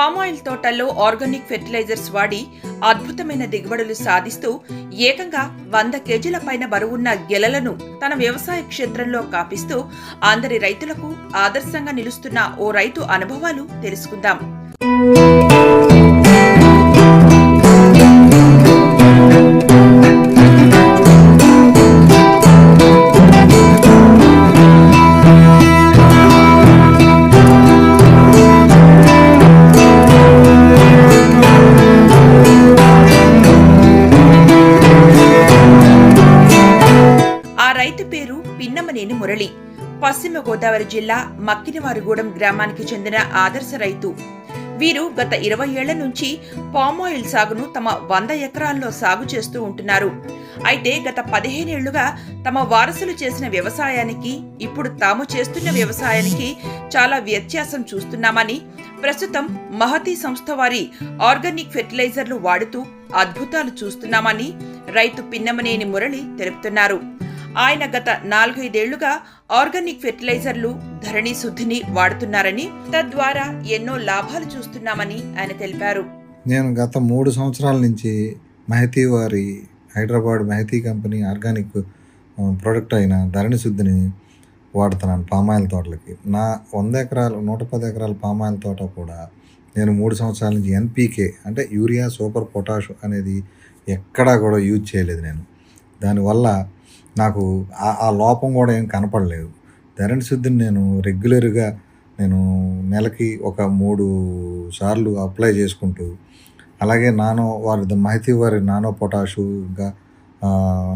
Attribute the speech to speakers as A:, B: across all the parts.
A: Palm oil తోటల్లో organic fertilisers వాడి అద్భుతమైన దిగుబడులు సాధిస్తూ ఏకంగా 100 కేజీల పైన బరువున్న గెలలను తన వ్యవసాయ క్షేత్రంలో కాపిస్తూ అందరి రైతులకు ఆదర్శంగా నిలుస్తున్న ఓ రైతు అనుభవాలు తెలుసుకుందాం. రైతు పేరు పిన్నమనేని మురళి. పశ్చిమ గోదావరి జిల్లా మక్కినవారిగూడెం గ్రామానికి చెందిన ఆదర్శ రైతు. వీరు గత 20 ఏళ్ల నుంచి పామాయిల్ సాగును తమ 100 ఎకరాల్లో సాగు చేస్తూ ఉంటున్నారు. అయితే గత 15 ఏళ్లుగా తమ వారసులు చేసిన వ్యవసాయానికి ఇప్పుడు తాము చేస్తున్న వ్యవసాయానికి చాలా వ్యత్యాసం చూస్తున్నామని, ప్రస్తుతం మహతి సంస్థ వారి ఆర్గానిక్ ఫెర్టిలైజర్లు వాడుతూ అద్భుతాలు చూస్తున్నామని రైతు పిన్నమనేని మురళి తెలుపుతున్నారు. ఆయన గత 4-5 ఏళ్లుగా ఆర్గానిక్ ఫెర్టిలైజర్లు ధరణి శుద్ధిని వాడుతున్నారని, తద్వారా ఎన్నో లాభాలు చూస్తున్నామని ఆయన తెలిపారు.
B: నేను గత 3 సంవత్సరాల నుంచి మహతి వారి Hyderabad Mahathi company organic product అయిన ధరణి శుద్ధిని వాడుతున్నాను పామాయిల్ తోటలకి. నా 100 ఎకరాలు 110 ఎకరాల పామాయిల్ తోట కూడా నేను 3 సంవత్సరాల నుంచి ఎన్పీకే అంటే యూరియా, సూపర్ పొటాష్ అనేది ఎక్కడా కూడా యూజ్ చేయలేదు. నేను దానివల్ల నాకు ఆ లోపం కూడా ఏం కనపడలేదు. ధరణి శుద్ధిని నేను రెగ్యులర్గా నెలకి ఒక 3 సార్లు అప్లై చేసుకుంటూ, అలాగే మహతి వారి నానో పొటాషు, ఇంకా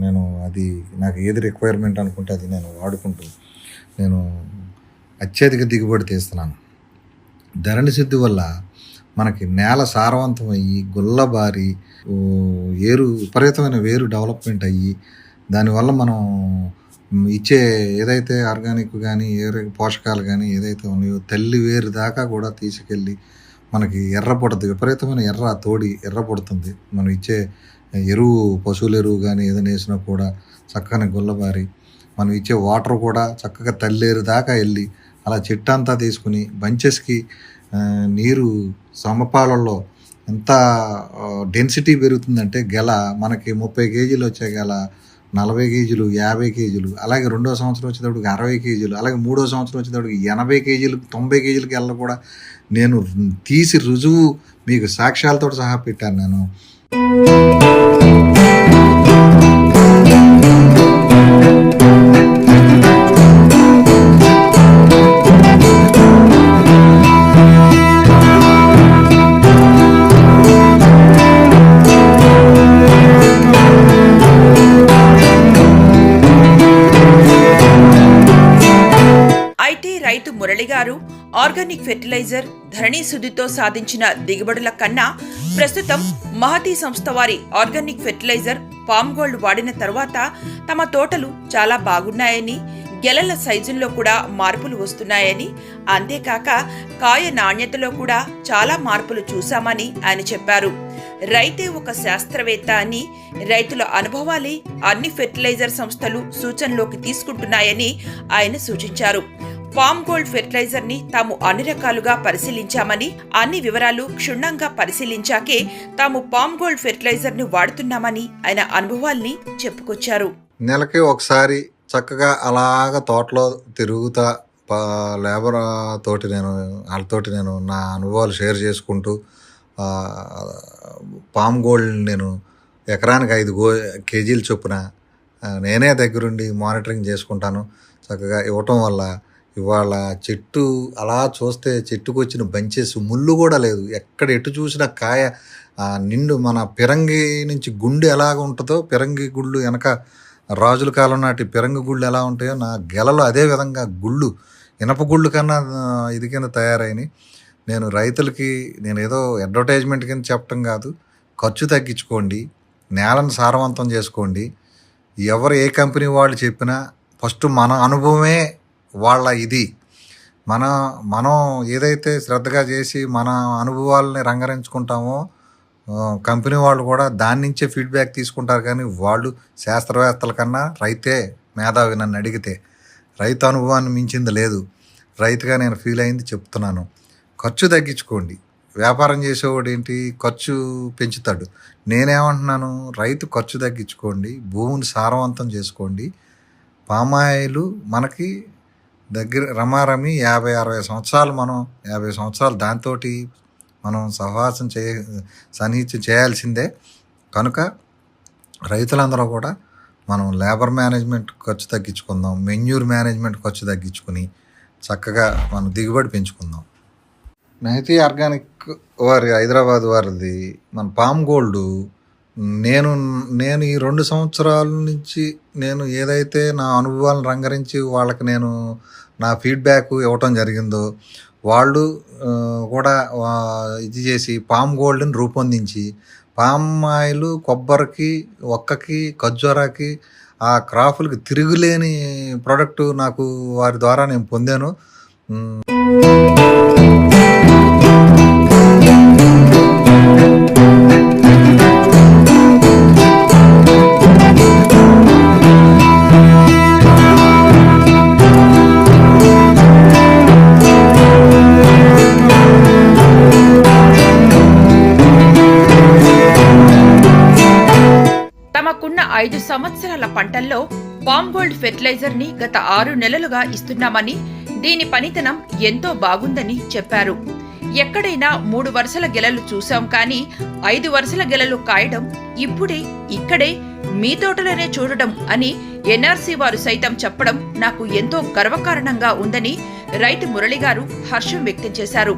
B: నేను అది నాకు ఏది రిక్వైర్మెంట్ అనుకుంటే అది నేను వాడుకుంటూ నేను అత్యధిక దిగుబడి తీస్తున్నాను. ధరణి శుద్ధి వల్ల మనకి నేల సారవంతం అయ్యి, గుల్లబారి, విపరీతమైన వేరు డెవలప్మెంట్ అయ్యి, దానివల్ల మనం ఇచ్చే ఏదైతే ఆర్గానిక్ కానీ పోషకాలు కానీ ఏదైతే ఉన్నాయో తల్లి వేరు దాకా కూడా తీసుకెళ్ళి మనకి ఎర్రపడుతుంది. విపరీతమైన ఎర్రపడుతుంది. మనం ఇచ్చే ఎరువు, పశువుల ఎరువు కానీ ఏదైనా వేసినా కూడా చక్కని గుల్లబారి, మనం ఇచ్చే వాటర్ కూడా చక్కగా తల్లేరు దాకా వెళ్ళి అలా చెట్టు అంతా తీసుకుని బంచెస్కి నీరు సమపాలలో ఎంత డెన్సిటీ పెరుగుతుందంటే గెల మనకి 30 కేజీలు వచ్చే గెల 40 కేజీలు, 50 కేజీలు, అలాగే 2వ సంవత్సరం వచ్చేటప్పటికి 60 కేజీలు, అలాగే 3వ సంవత్సరం వచ్చేటప్పటికి 80 కేజీలు, 90 కేజీలకి వెళ్ళ కూడా నేను తీసి రుజువు మీకు సాక్ష్యాలతో సహా పెట్టాను నేను.
A: రైతు మురళి గారు ఆర్గానిక్ ఫెర్టిలైజర్ ధరణి శుద్ధితో సాధించిన దిగుబడుల కన్నా ప్రస్తుతం మహతి సంస్థ వారి ఆర్గానిక్ ఫెర్టిలైజర్ పామ్ గోల్డ్ వాడిన తర్వాత తమ తోటలు చాలా బాగున్నాయని, గెలల సైజుల్లో కూడా మార్పులు వస్తున్నాయని, అంతేకాక కాయ నాణ్యతలో కూడా చాలా మార్పులు చూశామని ఆయన చెప్పారు. రైతే ఒక శాస్త్రవేత్త అని, రైతుల అనుభవాలే అన్ని ఫెర్టిలైజర్ సంస్థలు సూచనలోకి తీసుకుంటున్నాయని ఆయన సూచించారు. పామ్ గోల్డ్ ఫెర్టిలైజర్ ని తాము అన్ని రకాలుగా పరిశీలించామని, అన్ని వివరాలు క్షుణ్ణంగా పరిశీలించాకే తాము పామ్ గోల్డ్ ఫెర్టిలైజర్ ని వాడుతున్నామని ఆయన అనుభవాల్ని చెప్పుకొచ్చారు.
B: నెలకి ఒకసారి చక్కగా అలాగ తోటలో తిరుగుతా లేబర్ వాళ్ళతోటి నేను నా అనుభవాలు షేర్ చేసుకుంటూ పామ్ గోల్డ్ నేను ఎకరానికి 5 కేజీలు చొప్పున నేనే దగ్గరుండి మానిటరింగ్ చేసుకుంటాను. చక్కగా ఇవ్వటం వల్ల ఇవాళ చెట్టు అలా చూస్తే చెట్టుకు వచ్చిన బంచెస్ ముళ్ళు కూడా లేదు. ఎటు చూసినా కాయ నిండు. మన పిరంగి నుంచి గుండు ఎలాగ ఉంటుందో, పిరంగి గుళ్ళు వెనక రాజుల కాలం నాటి పిరంగి గుళ్ళు ఎలా ఉంటాయో నా గెలలో అదే విధంగా గుళ్ళు, ఇనప గుళ్ళు కన్నా ఇది కింద తయారైనవి. నేను రైతులకి ఏదో అడ్వర్టైజ్మెంట్ కింద చెప్పడం కాదు, ఖర్చు తగ్గించుకోండి, నేలను సారవంతం చేసుకోండి. ఎవరు ఏ కంపెనీ వాళ్ళు చెప్పినా ఫస్ట్ మన అనుభవమే వాళ్ళ ఇది. మనం ఏదైతే శ్రద్ధగా చేసి మన అనుభవాలని రంగరించుకుంటామో కంపెనీ వాళ్ళు కూడా దాని నుంచే ఫీడ్బ్యాక్ తీసుకుంటారు. కానీ వాళ్ళు శాస్త్రవేత్తల కన్నా రైతే మేధావి. నన్ను అడిగితే రైతు అనుభవాన్ని మించింది లేదు. రైతుగా నేను ఫీల్ అయింది చెప్తున్నాను. ఖర్చు తగ్గించుకోండి. వ్యాపారం చేసేవాడు ఏంటి, ఖర్చు పెంచుతాడు. నేనేమంటున్నాను, రైతు ఖర్చు తగ్గించుకోండి, భూమిని సారవంతం చేసుకోండి. పామాయిలు మనకి దగ్గర రమారమి 50-60 సంవత్సరాలు, మనం 50 సంవత్సరాలు దాంతో మనం సన్నిహిత్యం చేయాల్సిందే. కనుక రైతులందరూ కూడా మనం లేబర్ మేనేజ్మెంట్ ఖర్చు తగ్గించుకుందాం, మెన్యూర్ మేనేజ్మెంట్ ఖర్చు తగ్గించుకుని చక్కగా మనం దిగుబడి పెంచుకుందాం. మెహతీ ఆర్గానిక్ వారి హైదరాబాద్ వారిది మన పామ్ గోల్డ్, నేను నేను ఈ 2 సంవత్సరాల నుంచి నేను ఏదైతే నా అనుభవాలను రంగరించి వాళ్ళకి నేను నా ఫీడ్బ్యాక్ ఇవ్వటం జరిగిందో, వాళ్ళు కూడా ఇది చేసి పామ్ గోల్డ్ని రూపొందించి పామ్ ఆయిల్ కొబ్బరికి, ఒక్కకి, ఖర్జూరాకి, ఆ క్రాఫ్ట్‌లకి తిరుగులేని ప్రోడక్ట్ నాకు వారి ద్వారా నేను పొందాను.
A: తమకున్న 5 సంవత్సరాల పంటల్లో పామ్ గోల్డ్ ఫెర్టిలైజర్ ని గత 6 నెలలుగా ఇస్తున్నామని, దీని పనితనం ఎంతో బాగుందని చెప్పారు. ఎక్కడైనా 3 వరుసల గెలలు చూశాం కానీ 5 వరుసల గెలలు కాయడం ఇప్పుడే ఇక్కడే మీ తోటలోనే చూడడం అని ఎన్ఆర్సీ వారు సైతం చెప్పడం నాకు ఎంతో గర్వకారణంగా ఉందని రైతు మురళిగారు హర్షం వ్యక్తం చేశారు.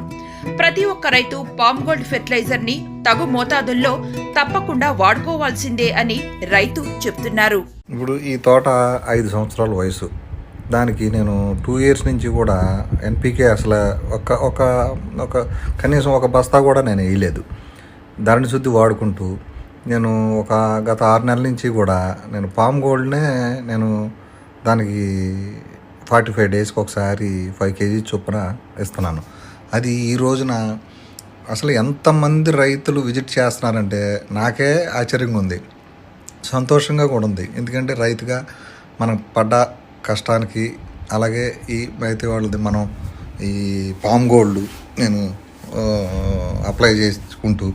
A: ప్రతి ఒక్క రైతు పామ్ గోల్డ్ ఫెర్టిలైజర్ ని తగు మోతాదుల్లో తప్పకుండా వాడుకోవాల్సిందే అని రైతు చెప్తున్నారు.
B: ఇప్పుడు ఈ తోట 5 సంవత్సరాల వయసు, దానికి నేను 2 ఇయర్స్ నుంచి కూడా ఎన్పికే అసలు ఒక కనీసం ఒక బస్తా కూడా నేను వేయలేదు. ధరణి శుద్ధి వాడుకుంటూ నేను గత 6 నెలల నుంచి కూడా నేను పామ్ గోల్డ్నే నేను దానికి 45 డేస్కి ఒకసారి 5 kg చొప్పున ఇస్తున్నాను. అది ఈ రోజున అసలు ఎంతమంది రైతులు విజిట్ చేస్తున్నారంటే నాకే ఆశ్చర్యంగా ఉంది, సంతోషంగా కూడా ఉంది. ఎందుకంటే రైతుగా మనం పడ్డ కష్టానికి, అలాగే ఈ రైతు వాళ్ళది మనం ఈ పామ్ గోల్డ్ నేను అప్లై చేసుకుంటూ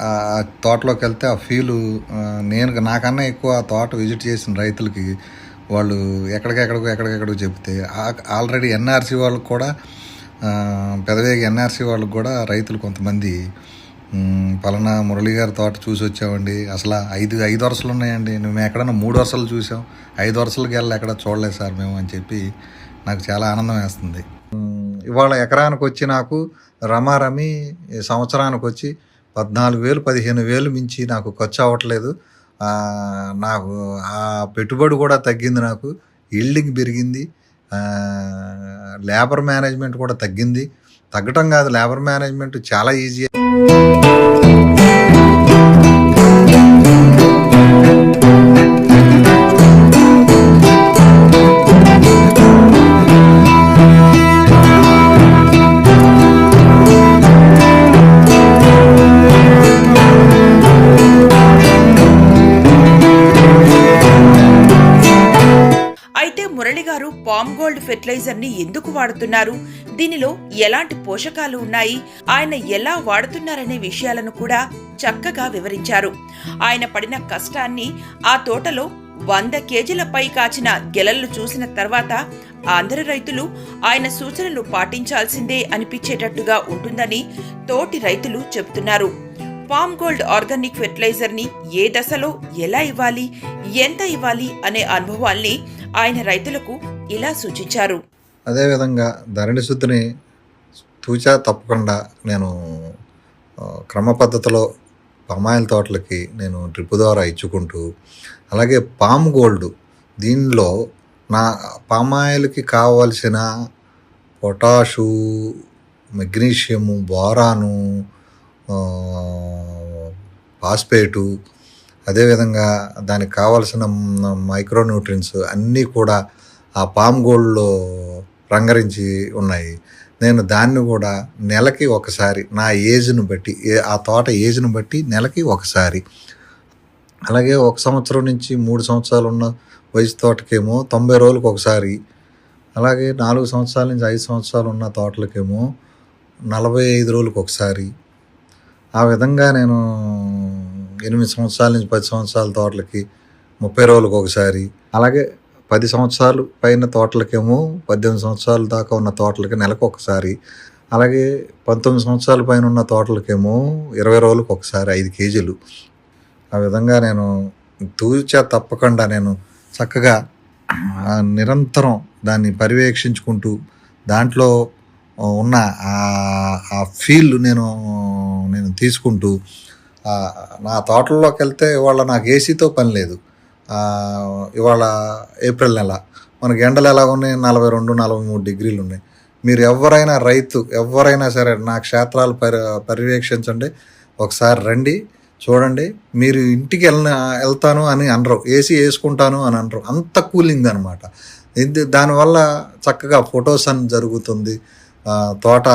B: ఆ తోటలోకి వెళ్తే ఆ ఫీలు, నాకన్నా ఎక్కువ ఆ తోట విజిట్ చేసిన రైతులకి వాళ్ళు ఎక్కడికెక్కడికో చెప్తే ఆల్రెడీ ఎన్ఆర్సీ వాళ్ళకి కూడా, పెదవేగి ఎన్ఆర్సీ వాళ్ళకి కూడా రైతులు కొంతమంది పలానా మురళి గారి తోట చూసి వచ్చామండి, అసలు 5 వరుసలు ఉన్నాయండి, మేము ఎక్కడన్నా 3 వరుసలు చూసాం, 5 వరుసలకి వెళ్ళి ఎక్కడ చూడలేదు సార్ మేము అని చెప్పి నాకు చాలా ఆనందం వేస్తుంది. ఇవాళ ఎకరానికి వచ్చి నాకు రమారమి సంవత్సరానికి వచ్చి 14,000-15,000 మించి నాకు ఖర్చు అవ్వట్లేదు. నాకు ఆ పెట్టుబడి కూడా తగ్గింది, నాకు ఈల్డింగ్ పెరిగింది, లేబర్ మేనేజ్మెంట్ కూడా తగ్గటం కాదు, లేబర్ మేనేజ్మెంట్ చాలా ఈజీ.
A: అయితే మురళి గారు పామ్ గోల్డ్ ఫెర్టిలైజర్ ని ఎందుకు వాడుతున్నారు, దీనిలో ఎలాంటి పోషకాలు ఉన్నాయి, ఆయన ఎలా వాడుతున్నారనే విషయాలను కూడా చక్కగా వివరించారు. ఆయన పడిన కష్టాన్ని, ఆ తోటలో 100 కేజీలపై కాచిన గెలలు చూసిన తర్వాత అందరు రైతులు ఆయన సూచనలు పాటించాల్సిందే అనిపించేటట్టుగా ఉంటుందని తోటి రైతులు చెబుతున్నారు. పామ్ గోల్డ్ ఆర్గానిక్ ఫెర్టిలైజర్ ని ఏ దశలో ఎలా ఇవ్వాలి, ఎంత ఇవ్వాలి అనే అనుభవాల్ని ఆయన రైతులకు ఇలా సూచించారు.
B: అదేవిధంగా ధరణి శుద్ధిని తూచా తప్పకుండా నేను క్రమ పద్ధతిలో పామాయిల్ తోటలకి నేను డ్రిప్ ద్వారా ఇచ్చుకుంటూ, అలాగే పామ్ గోల్డ్ దీనిలో నా పామాయిల్కి కావలసిన పొటాషు, మెగ్నీషియము, బోరాను, ఫాస్ఫేటు, అదేవిధంగా దానికి కావాల్సిన మైక్రోన్యూట్రియన్స్ అన్నీ కూడా ఆ పామ్ గోల్డ్లో రంగరించి ఉన్నాయి. నేను దాన్ని కూడా నెలకి ఒకసారి నా ఏజ్ను బట్టి, ఆ తోట ఏజ్ను బట్టి నెలకి ఒకసారి, అలాగే 1 సంవత్సరం నుంచి 3 సంవత్సరాలు ఉన్న వయసు తోటకేమో 90 రోజులకు ఒకసారి, అలాగే 4 సంవత్సరాల నుంచి 5 సంవత్సరాలు ఉన్న తోటలకేమో 45 రోజులకు ఒకసారి. ఆ విధంగా నేను 8 సంవత్సరాల నుంచి 10 సంవత్సరాల తోటలకి 30 రోజులకు ఒకసారి, అలాగే 10 సంవత్సరాలు పైన తోటలకేమో 18 సంవత్సరాల దాకా ఉన్న తోటలకి నెలకు ఒకసారి, అలాగే 19 సంవత్సరాల పైన ఉన్న తోటలకేమో 20 రోజులకు ఒకసారి 5 కేజీలు. ఆ విధంగా నేను తూచా తప్పకుండా నేను చక్కగా నిరంతరం దాన్ని పర్యవేక్షించుకుంటూ దాంట్లో ఉన్న ఆ ఫీల్ నేను తీసుకుంటూ నా తోటల్లోకి వెళ్తే ఇవాళ నాకు ఏసీతో పని లేదు. ఇవాళ ఏప్రిల్ నెల, మనకి ఎండలు ఎలా ఉన్నాయి, 42, 43 డిగ్రీలు ఉన్నాయి. మీరు ఎవరైనా సరే నా క్షేత్రాలు పర్యవేక్షించండి, ఒకసారి రండి, చూడండి. మీరు ఇంటికి వెళ్తాను అని అనరు, ఏసీ వేసుకుంటాను అని అనరు, అంత కూలింగ్ అనమాట. దానివల్ల చక్కగా ఫొటోస్ అని జరుగుతుంది. తోట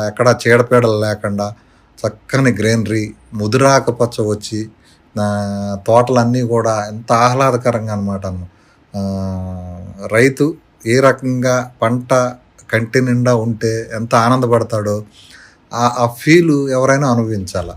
B: ఎక్కడ చీడపీడలు లేకుండా చక్కని గ్రీనరీ, ముదురాకుపచ్చ వచ్చి తోటలన్నీ కూడా ఎంత ఆహ్లాదకరంగా అనమాట. రైతు ఏ రకంగా పంట కంటి నిండా ఉంటే ఎంత ఆనందపడతాడో ఆ ఫీలు ఎవరైనా అనుభవించాల.